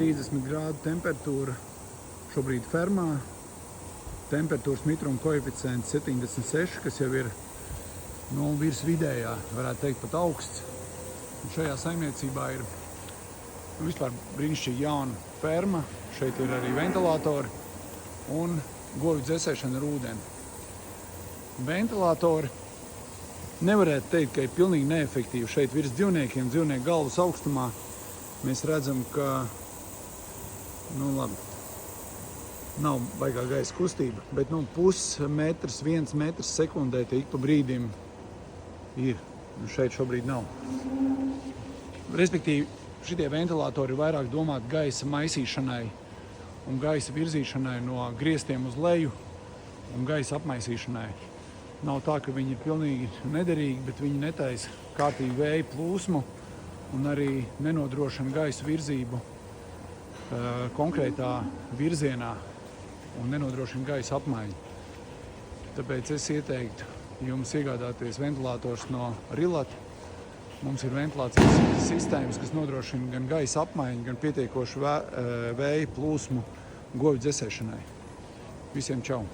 30 grādu temperatūra šobrīd fermā. Temperatūras mitruma koeficients 76, kas jau ir virs vidējā, varētu teikt pat augsts. Un šajā saimniecībā ir vispār brīnišķīgi jauna ferma. Šeit ir arī ventilatori un govju dzēsēšana ar ūdeni. Ventilatori nevarētu teikt, ka ir pilnīgi neefektīvi. Šeit virs dzīvniekiem, dzīvnieku galvas augstumā, mēs redzam, ka nav baigā gaisa kustība, bet pusmetrs, 1 metrs sekundē ik pa brīdim ir. Šeit šobrīd nav. Respektīvi, šitie ventilatori ir vairāk domāti gaisa maisīšanai un gaisa virzīšanai no griestiem uz leju un gaisa apmaisīšanai. Nav tā, ka viņi ir pilnīgi nederīgi, bet viņi netaisa kārtīgu vēja plūsmu un arī nenodrošina gaisa virzību konkrētā virzienā un nenodrošina gaisa apmaiņu. Tāpēc es ieteiktu jums iegādāties ventilators no Rilata. Mums ir ventilācijas sistēmas, kas nodrošina gan gaisa apmaiņu, gan pietiekošu vēja plūsmu govju dzēsēšanai. Visiem čau!